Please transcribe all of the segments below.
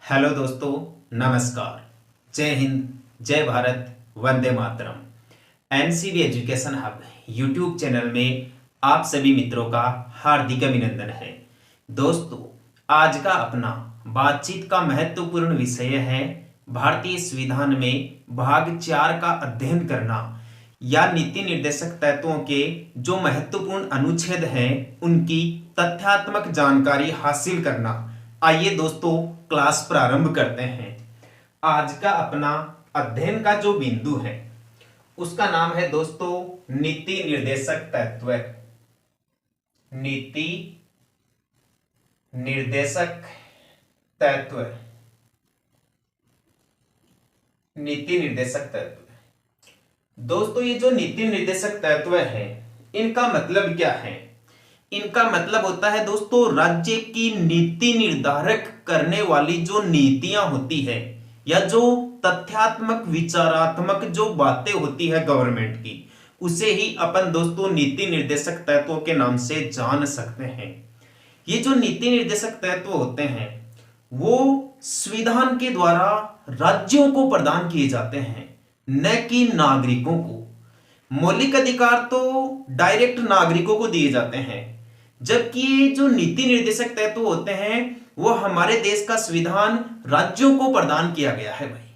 Hello दोस्तों, नमस्कार। जय हिंद, जय भारत, वंदे मातरम। NCB education hub YouTube channel में आप सभी मित्रों का हार्दिक अभिनंदन है। दोस्तों, आज का अपना बातचीत का महत्वपूर्ण विषय है भारतीय संविधान में भाग 4 का अध्ययन करना या नीति निर्देशक तत्वों के जो महत्वपूर्ण अनुच्छेद हैं उनकी तथ्यात्मक जानकारी हासिल करना। आइए दोस्तों, क्लास प्रारंभ करते हैं। आज का अपना अध्ययन का जो बिंदु है उसका नाम है दोस्तों नीति निर्देशक तत्व। नीति निर्देशक तत्व। नीति निर्देशक तत्व। दोस्तों, ये जो नीति निर्देशक तत्व है इनका मतलब क्या है? इनका मतलब होता है दोस्तों राज्य की नीति निर्धारक करने वाली जो नीतियां होती है या जो तथ्यात्मक विचारात्मक जो बातें होती है गवर्नमेंट की, उसे ही अपन दोस्तों नीति निर्देशक तत्वों के नाम से जान सकते हैं। ये जो नीति निर्देशक तत्व होते हैं वो संविधान के द्वारा राज्यों को प्रदान किए जाते हैं, न कि नागरिकों को। मौलिक अधिकार तो डायरेक्ट नागरिकों को दिए जाते हैं, जबकि ये जो नीति निर्देशक तत्व होते हैं वो हमारे देश का संविधान राज्यों को प्रदान किया गया है भाई,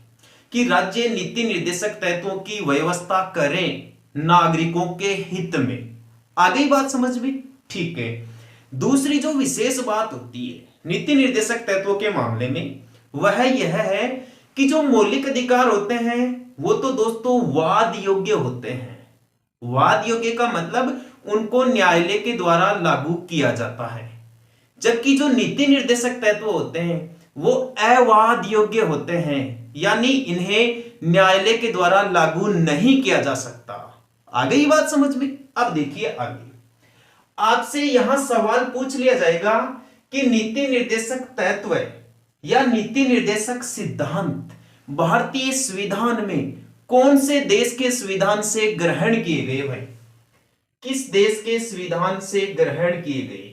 कि राज्य नीति निर्देशक तत्वों की व्यवस्था करें नागरिकों के हित में। आ गई बात समझ में? ठीक है। दूसरी जो विशेष बात होती है नीति निर्देशक तत्वों के मामले में वह यह है कि जो मौलिक अधिकार होते हैं वो तो दोस्तों वाद योग्य होते हैं। वाद योग्य का मतलब उनको न्यायालय के द्वारा लागू किया जाता है, जबकि जो नीति निर्देशक तत्व होते हैं वो अवाद योग्य होते हैं, यानी इन्हें न्यायालय के द्वारा लागू नहीं किया जा सकता। आ गई बात समझ में? अब देखिए आगे आपसे यहां सवाल पूछ लिया जाएगा कि नीति निर्देशक तत्व या नीति निर्देशक सिद्धांत भारतीय संविधान में कौन से देश के संविधान से ग्रहण किए गए भाई? किस देश के संविधान से ग्रहण किए गए?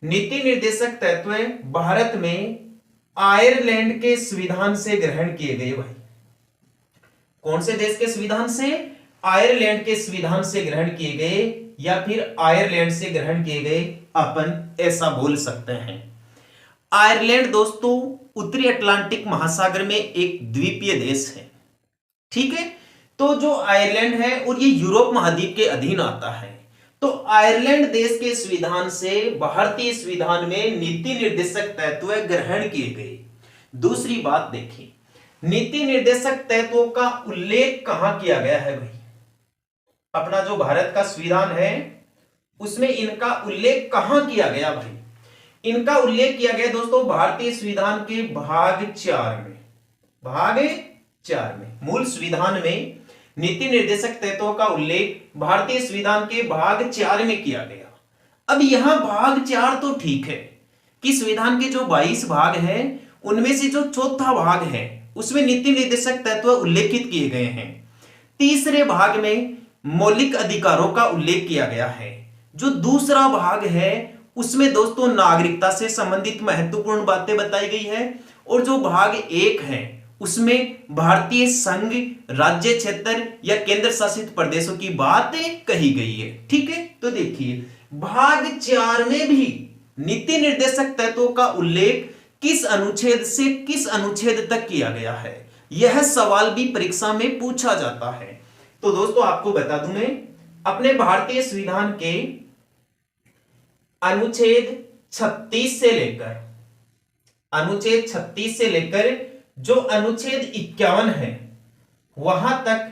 नीति निर्देशक तत्व भारत में आयरलैंड के संविधान से ग्रहण किए गए भाई। कौन से देश के संविधान से? आयरलैंड के संविधान से ग्रहण किए गए, या फिर आयरलैंड से ग्रहण किए गए, अपन ऐसा बोल सकते हैं। आयरलैंड दोस्तों उत्तरी अटलांटिक महासागर में एक द्वीपीय देश है, ठीक है। तो जो आयरलैंड है और ये यूरोप महाद्वीप के अधीन आता है, तो आयरलैंड देश के संविधान से भारतीय संविधान में नीति निर्देशक तत्व ग्रहण किए गए। दूसरी बात देखिए, नीति निर्देशक तत्वों का उल्लेख कहां किया गया है भाई? अपना जो भारत का संविधान है उसमें इनका उल्लेख कहां किया गया भाई? इनका उल्लेख किया गया दोस्तों भारतीय संविधान के भाग 4 में। भाग 4 में मूल संविधान में नीति निर्देशक तत्वों का उल्लेख भारतीय संविधान के भाग 4 में किया गया। अब यहां भाग 4 तो ठीक है कि संविधान के जो 22 भाग हैं उनमें से जो चौथा भाग है उसमें नीति निर्देशक तत्व उल्लेखित किए गए हैं। तीसरे भाग में मौलिक अधिकारों का उल्लेख किया गया है। जो दूसरा भाग है उसमें दोस्तों नागरिकता से संबंधित महत्वपूर्ण बातें बताई गई है, और जो भाग 1 है उसमें भारतीय संघ, राज्य, क्षेत्र या केंद्र शासित प्रदेशों की बातें कही गई है, ठीक है। तो देखिए भाग 4 में भी नीति निर्देशक तत्वों का उल्लेख किस अनुच्छेद से किस अनुच्छेद तक किया गया है, यह सवाल भी परीक्षा में पूछा जाता है। तो दोस्तों आपको बता दूं मैं, अपने भारतीय संविधान के अनुच्छेद 36 से लेकर जो अनुच्छेद 51 है वहां तक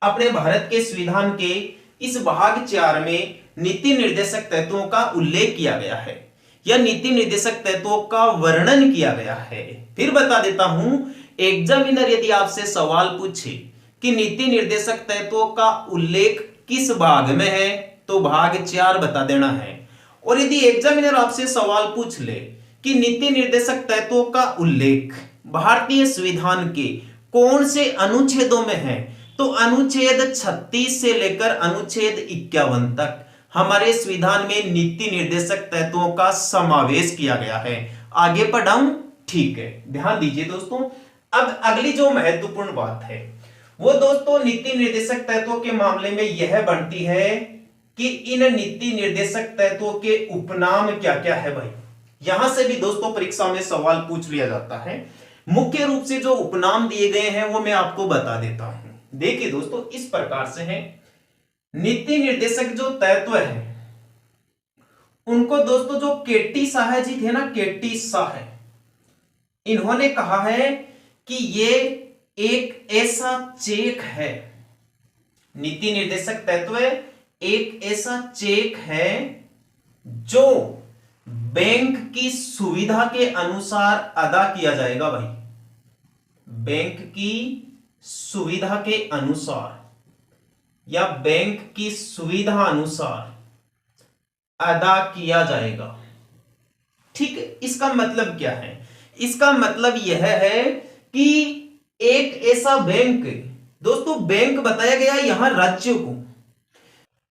अपने भारत के संविधान के इस भाग 4 में नीति निर्देशक तत्वों का उल्लेख किया गया है या नीति निर्देशक तत्वों का वर्णन किया गया है। फिर बता देता हूं, एग्जामिनर यदि आपसे सवाल पूछे कि नीति निर्देशक तत्वों का उल्लेख किस भाग में है तो भाग 4 बता देना है। और यदि एग्जामिनर आपसे सवाल पूछ ले कि नीति निर्देशक तत्वों का उल्लेख भारतीय संविधान के कौन से अनुच्छेदों में है, तो अनुच्छेद 36 से लेकर अनुच्छेद 51 तक हमारे संविधान में नीति निर्देशक तत्वों का समावेश किया गया है। आगे पढ़ाऊं? ठीक है, ध्यान दीजिए दोस्तों। अब अगली जो महत्वपूर्ण बात है वो दोस्तों नीति निर्देशक तत्वों के मामले में यह बनती है कि इन नीति निर्देशक तत्वों के उपनाम क्या क्या है भाई। यहां से भी दोस्तों परीक्षा में सवाल पूछ लिया जाता है। मुख्य रूप से जो उपनाम दिए गए हैं वो मैं आपको बता देता हूं। देखिए दोस्तों, इस प्रकार से है, नीति निर्देशक जो तत्व है उनको दोस्तों जो केटी शाह जी थे ना, केटी शाह, इन्होंने कहा है कि ये एक ऐसा चेक है, नीति निर्देशक तत्व एक ऐसा चेक है जो बैंक की सुविधा के अनुसार अदा किया जाएगा भाई। बैंक की सुविधा के अनुसार या बैंक की सुविधा अनुसार अदा किया जाएगा। ठीक है, इसका मतलब क्या है? इसका मतलब यह है कि एक ऐसा बैंक, दोस्तों बैंक बताया गया यहां राज्यों को,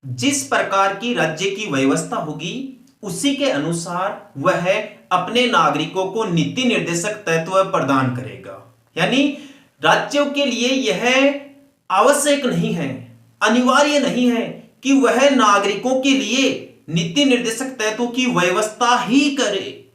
जिस प्रकार की राज्य की व्यवस्था होगी उसी के अनुसार वह अपने नागरिकों को नीति निर्देशक तत्व प्रदान करेगा। यानी राज्यों के लिए यह आवश्यक नहीं है, अनिवार्य नहीं है कि वह नागरिकों के लिए नीति निर्देशक तत्वों की व्यवस्था ही करे।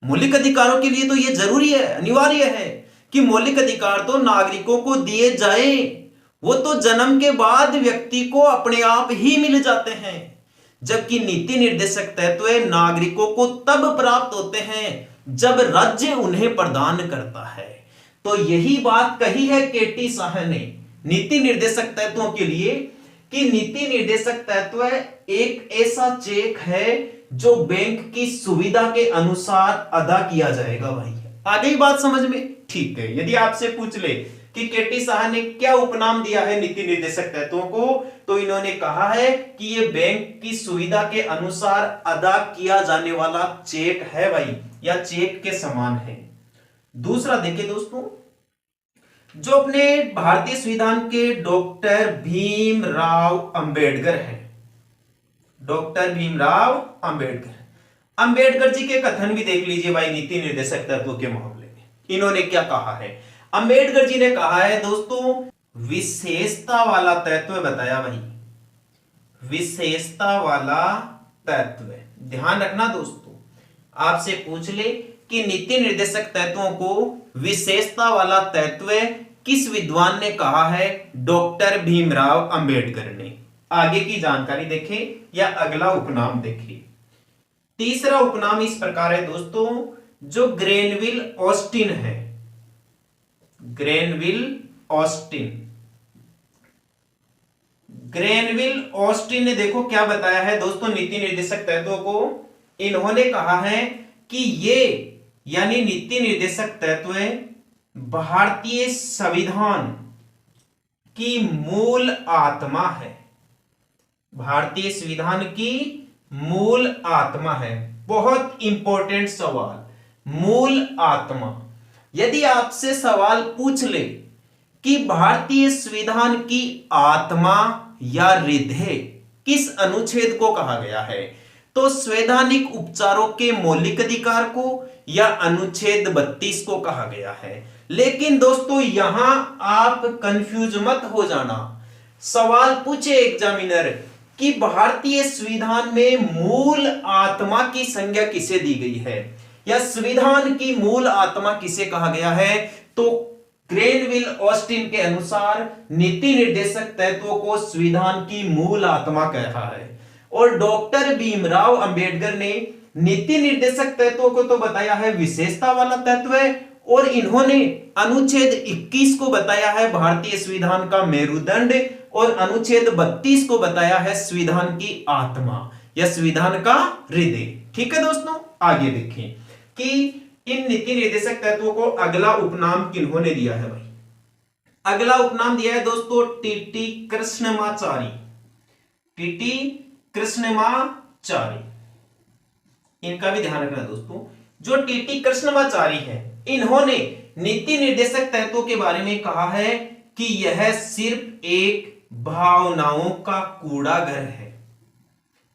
मौलिक अधिकारों के लिए तो यह जरूरी है, अनिवार्य है कि मौलिक अधिकार तो नागरिकों को दिए जाए। वो तो जन्म के बाद व्यक्ति को अपने आप ही मिल जाते हैं, जबकि नीति निर्देशक तत्व नागरिकों को तब प्राप्त होते हैं जब राज्य उन्हें प्रदान करता है। तो यही बात कही है केटी शाह ने नीति निर्देशक तत्वों के लिए कि नीति निर्देशक तत्व एक ऐसा चेक है जो बैंक की सुविधा के अनुसार अदा किया जाएगा भाई। आ गई बात समझ में? ठीक है, यदि आपसे पूछ ले कि केटी शाह ने क्या उपनाम दिया है नीति निर्देशक तत्वों को, तो इन्होंने कहा है कि यह बैंक की सुविधा के अनुसार अदा किया जाने वाला चेक है भाई, या चेक के समान है। दूसरा देखिए दोस्तों, जो अपने भारतीय संविधान के डॉक्टर भीमराव अंबेडकर हैं, डॉक्टर भीमराव अंबेडकर जी के कथन भी देख लीजिए भाई नीति निर्देशक तत्वों के मामले में। इन्होंने क्या कहा है? अंबेडकर जी ने कहा है दोस्तों, विशेषता वाला तत्व बताया भाई, विशेषता वाला तत्व। ध्यान रखना दोस्तों, आपसे पूछ ले कि नीति निर्देशक तत्वों को विशेषता वाला तत्व किस विद्वान ने कहा है? डॉक्टर भीमराव अंबेडकर ने। आगे की जानकारी देखें या अगला उपनाम देखें। तीसरा उपनाम इस प्रकार है दोस्तों, जो ग्रेनविल ऑस्टिन है, ग्रेनविल ऑस्टिन ने देखो क्या बताया है दोस्तों नीति निर्देशक तत्वों को। इन्होंने कहा है कि ये यानी नीति निर्देशक तत्व भारतीय संविधान की मूल आत्मा है, भारतीय संविधान की मूल आत्मा है। बहुत इंपॉर्टेंट सवाल, मूल आत्मा। यदि आपसे सवाल पूछ ले कि भारतीय संविधान की आत्मा या हृदय किस अनुच्छेद को कहा गया है, तो संवैधानिक उपचारों के मौलिक अधिकार को या अनुच्छेद 32 को कहा गया है। लेकिन दोस्तों यहां आप कंफ्यूज मत हो जाना। सवाल पूछे एग्जामिनर कि भारतीय संविधान में मूल आत्मा की संज्ञा किसे दी गई है या संविधान की मूल आत्मा किसे कहा गया है, तो ग्रेनविल ऑस्टिन के अनुसार नीति निर्देशक तत्वों को संविधान की मूल आत्मा कहा है। और डॉक्टर भीमराव अंबेडकर ने नीति निर्देशक तत्वों को तो बताया है विशेषता वाला तत्व, और इन्होंने अनुच्छेद 21 को बताया है भारतीय संविधान का मेरुदंड, और अनुच्छेद 32 को बताया है संविधान की आत्मा या संविधान का हृदय। ठीक है दोस्तों, आगे देखें कि इन नीति निर्देशक तत्वों को अगला उपनाम किन्होंने दिया है भाई। अगला उपनाम दिया है दोस्तों टीटी कृष्णमाचारी, टीटी कृष्णमाचारी। इनका भी ध्यान रखना दोस्तों। जो टीटी कृष्णमाचारी है, इन्होंने नीति निर्देशक तत्वों के बारे में कहा है कि यह सिर्फ एक भावनाओं का कूड़ाघर है।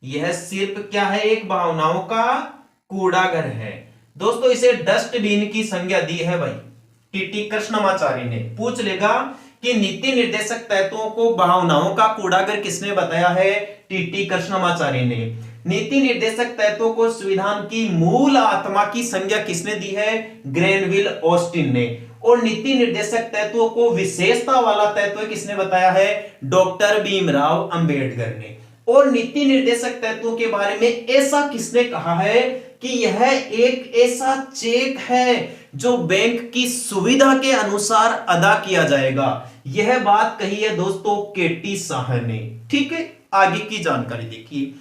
यह सिर्फ क्या है? एक भावनाओं का कूड़ाघर है। दोस्तों इसे डस्टबिन की संज्ञा दी है भाई टीटी कृष्णमाचारी ने। पूछ लेगा कि नीति निर्देशक तत्वों को भावनाओं का कूड़ागर किसने बताया है? टीटी कृष्णमाचारी ने। नीति निर्देशक तत्वों को संविधान की मूल आत्मा की संज्ञा किसने दी है? ग्रेनविल ऑस्टिन ने। और नीति निर्देशक तत्वों को विशेषता वाला तत्व किसने बताया है? डॉक्टर भीमराव अंबेडकर ने। और नीति निर्देशक तत्वों के बारे में ऐसा किसने कहा है कि यह एक ऐसा चेक है जो बैंक की सुविधा के अनुसार अदा किया जाएगा। यह बात कही है दोस्तों केटी शाह ने। ठीक है, आगे की जानकारी देखिए।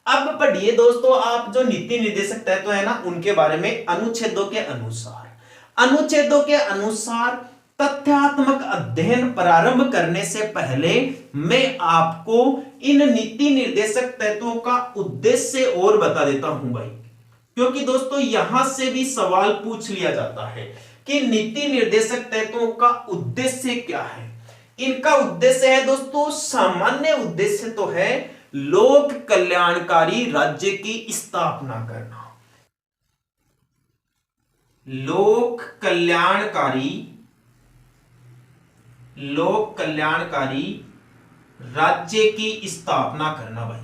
अब पढ़िए दोस्तों आप जो नीति निर्देशक तत्व है ना उनके बारे में अनुच्छेदों के अनुसार। अनुच्छेदों के अनुसार तथ्यात्मक अध्ययन प्रारंभ करने से पहले मैं आपको इन नीति निर्देशक तत्वों का उद्देश्य और बता देता हूं भाई, क्योंकि दोस्तों यहां से भी सवाल पूछ लिया जाता है कि नीति निर्देशक तत्वों का उद्देश्य क्या है। इनका उद्देश्य है दोस्तों, सामान्य उद्देश्य तो है लोक कल्याणकारी राज्य की स्थापना करना। लोक कल्याणकारी राज्य की स्थापना करना भाई,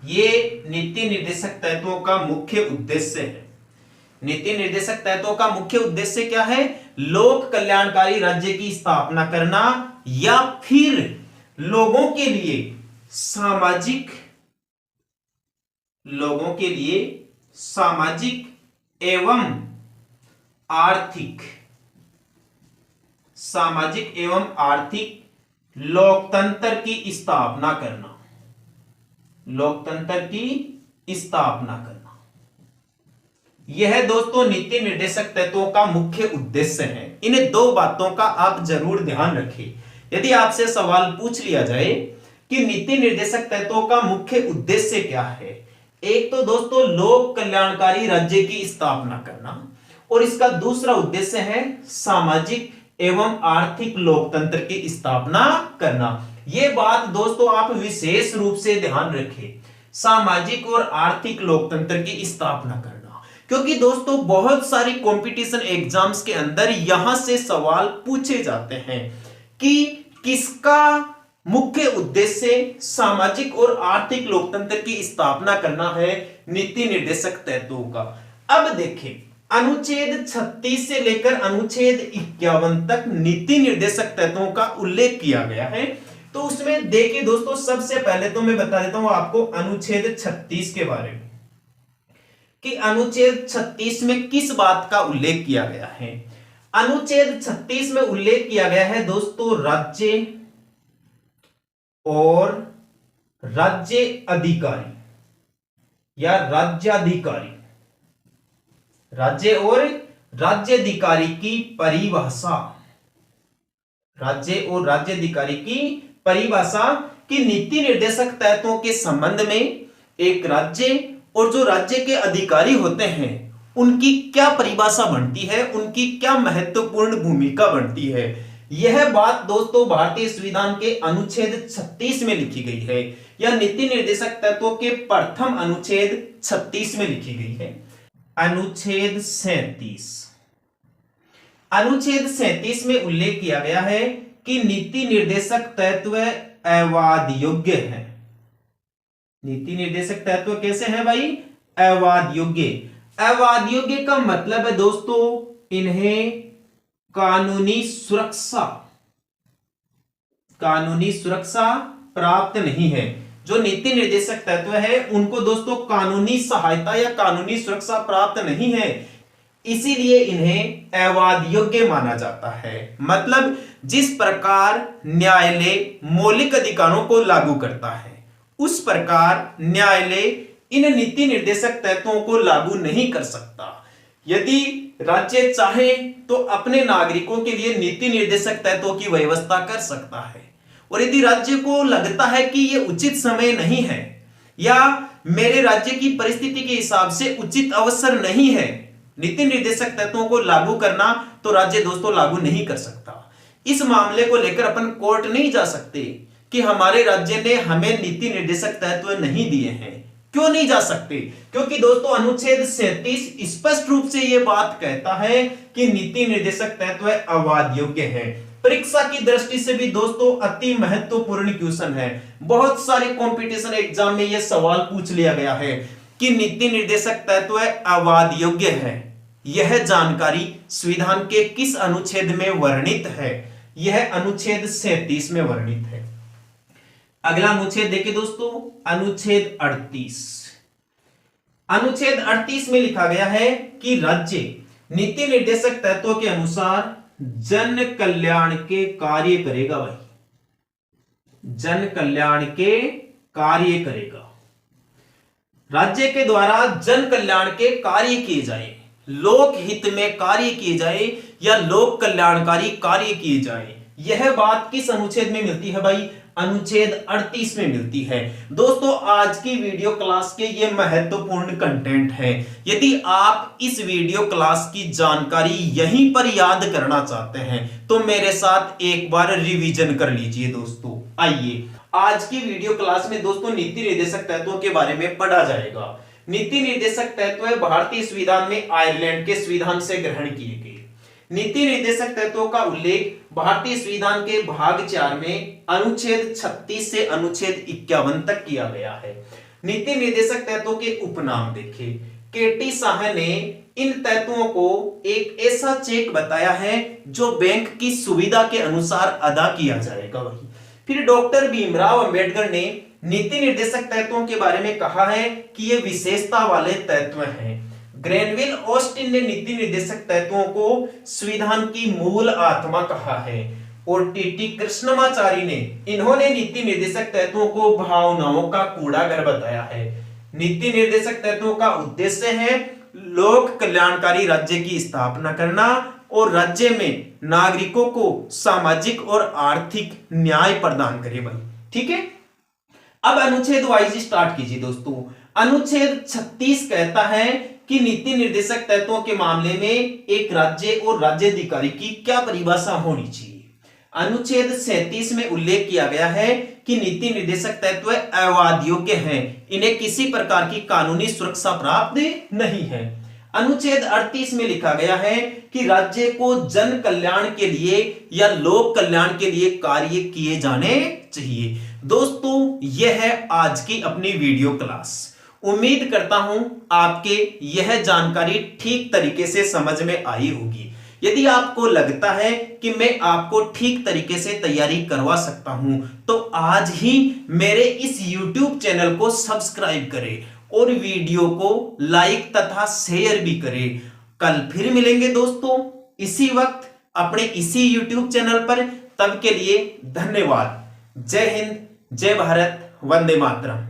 ये नीति निर्देशक तत्वों का मुख्य उद्देश्य है। नीति निर्देशक तत्वों का मुख्य उद्देश्य क्या है? लोक कल्याणकारी राज्य की स्थापना करना या फिर लोगों के लिए सामाजिक एवं आर्थिक लोकतंत्र की स्थापना करना। यह दोस्तों नीति निर्देशक तत्वों का मुख्य उद्देश्य है। इन दो बातों का आप जरूर ध्यान रखें। यदि आपसे सवाल पूछ लिया जाए कि नीति निर्देशक तत्वों का मुख्य उद्देश्य क्या है, एक तो दोस्तों लोक कल्याणकारी राज्य की स्थापना करना और इसका दूसरा उद्देश्य है सामाजिक एवं आर्थिक लोकतंत्र की स्थापना करना। यह बात दोस्तों आप विशेष रूप से ध्यान रखें, सामाजिक और आर्थिक लोकतंत्र की स्थापना करना, क्योंकि दोस्तों बहुत सारी कंपटीशन एग्जाम्स के अंदर यहां से सवाल पूछे जाते हैं कि किसका मुख्य उद्देश्य सामाजिक और आर्थिक लोकतंत्र की स्थापना करना है नीति निर्देशक तत्वों का। अब देखें, अनुच्छेद 36 से लेकर अनुच्छेद 51 तक नीति निर्देशक तत्वों का उल्लेख किया गया है। तो उसमें देखिए दोस्तों, सबसे पहले तो मैं बता देता हूं आपको अनुच्छेद 36 के बारे में कि अनुच्छेद 36 में किस बात का उल्लेख किया गया है। अनुच्छेद 36 में उल्लेख किया गया है दोस्तों राज्य और राज्य अधिकारी या राज्याधिकारी, राज्य और राज्याधिकारी की परिभाषा, राज्य और राज्याधिकारी की परिभाषा की नीति निर्देशक तत्वों के संबंध में एक राज्य और जो राज्य के अधिकारी होते हैं उनकी क्या परिभाषा बनती है, उनकी क्या महत्वपूर्ण भूमिका बनती है। यह बात दोस्तों भारतीय संविधान के अनुच्छेद 36 में लिखी गई है या नीति निर्देशक तत्वों के प्रथम अनुच्छेद 36 में लिखी गई है। अनुच्छेद 37 में उल्लेख किया गया है कि नीति निर्देशक तत्व अवाद योग्य है। नीति निर्देशक तत्व कैसे है भाई? अवाद योग्य। अवाद योग्य का मतलब है दोस्तों इन्हें कानूनी सुरक्षा प्राप्त नहीं है। जो नीति निर्देशक तत्व है उनको दोस्तों कानूनी सहायता या कानूनी सुरक्षा प्राप्त नहीं है, इसीलिए इन्हें अवाद योग्य माना जाता है। मतलब जिस प्रकार न्यायालय मौलिक अधिकारों को लागू करता है उस प्रकार न्यायालय इन नीति निर्देशक तत्वों को लागू नहीं कर सकता। यदि राज्य चाहे तो अपने नागरिकों के लिए नीति निर्देशक तत्वों की व्यवस्था कर सकता है, और यदि राज्य को लगता है कि यह उचित समय नहीं है या मेरे राज्य की परिस्थिति के हिसाब से उचित अवसर नहीं है नीति निर्देशक तत्वों को लागू करना, तो राज्य दोस्तों लागू नहीं कर सकता। इस मामले को लेकर अपन कोर्ट नहीं जा सकते कि हमारे राज्य ने हमें नीति निर्देशक तत्व नहीं दिए हैं। क्यों नहीं जा सकते? क्योंकि दोस्तों अनुच्छेद 37 स्पष्ट रूप से यह बात कहता है कि नीति निर्देशक तत्व अवाद योग्य है। परीक्षा की दृष्टि से भी दोस्तों अति महत्वपूर्ण क्वेश्चन है। बहुत सारे कंपटीशन एग्जाम में यह सवाल पूछ लिया गया है कि नीति निर्देशक तत्व अवाद योग्य है। यह जानकारी संविधान के किस अनुच्छेद में वर्णित है? यह अनुच्छेद 37 में वर्णित है। अगला अनुच्छेद देखिए दोस्तों, अनुच्छेद 38। अनुच्छेद 38 में लिखा गया है कि राज्य नीति निर्देशक तत्वों के अनुसार जन कल्याण के कार्य करेगा। भाई, जन कल्याण के कार्य करेगा। राज्य के द्वारा जन कल्याण के कार्य किए जाए, लोक हित में कार्य किए जाए या लोक कल्याणकारी कार्य किए जाए, यह बात किस अनुच्छेद में मिलती है? भाई, अनुच्छेद 38 में मिलती है। दोस्तों आज की वीडियो क्लास के ये महत्वपूर्ण कंटेंट है। यदि आप इस वीडियो क्लास की जानकारी यहीं पर याद करना चाहते हैं तो मेरे साथ एक बार रिवीजन कर लीजिए दोस्तों। आइए आज की वीडियो क्लास में दोस्तों नीति निर्देशक तत्वों के बारे में पढ़ा जाएगा। नीति निर्देशक तत्व भारतीय संविधान में आयरलैंड के संविधान से ग्रहण किए गए। नीति निर्देशक तत्वों का उल्लेख भारतीय संविधान के भाग 4 में अनुच्छेद 36 से अनुच्छेद 51 तक किया गया है। नीति निर्देशक तत्वों के उपनाम देखें। केटी शाह ने इन तत्वों को एक ऐसा चेक बताया है जो बैंक की सुविधा के अनुसार अदा किया जाएगा। वही फिर डॉक्टर भीमराव अंबेडकर ने नीति निर्देशक तत्वों के बारे में कहा है कि ये विशेषता वाले तत्व हैं। ग्रेनविल ऑस्टिन ने नीति निर्देशक तत्वों को संविधान की मूल आत्मा कहा है। और टीटी कृष्णमाचारी ने इन्होंने नीति निर्देशक तत्वों को भावनाओं का कूड़ाघर बताया है। नीति निर्देशक तत्वों का उद्देश्य है लोक कल्याणकारी राज्य की स्थापना करना और राज्य में नागरिकों को सामाजिक और आर्थिक न्याय प्रदान करे। भाई ठीक है, अब अनुच्छेद वाइज स्टार्ट कीजिए दोस्तों। अनुच्छेद 36 कहता है कि नीति निर्देशक तत्वों के मामले में एक राज्य और राज्याधिकारी की क्या परिभाषा होनी चाहिए। अनुच्छेद 37 में उल्लेख किया गया है कि नीति निर्देशक तत्व अवाद योग्य हैं, इन्हें किसी प्रकार की कानूनी सुरक्षा प्राप्त नहीं है। अनुच्छेद 38 में लिखा गया है कि राज्य को जन कल्याण के लिए या लोक कल्याण के लिए कार्य किए जाने चाहिए। दोस्तों यह है आज की अपनी वीडियो क्लास। उम्मीद करता हूं आपके यह जानकारी ठीक तरीके से समझ में आई होगी। यदि आपको लगता है कि मैं आपको ठीक तरीके से तैयारी करवा सकता हूं तो आज ही मेरे इस YouTube चैनल को सब्सक्राइब करें और वीडियो को लाइक तथा शेयर भी करें। कल फिर मिलेंगे दोस्तों इसी वक्त अपने इसी YouTube चैनल पर। तब के लिए धन्यवाद। जय हिंद, जय भारत, वंदे मातरम।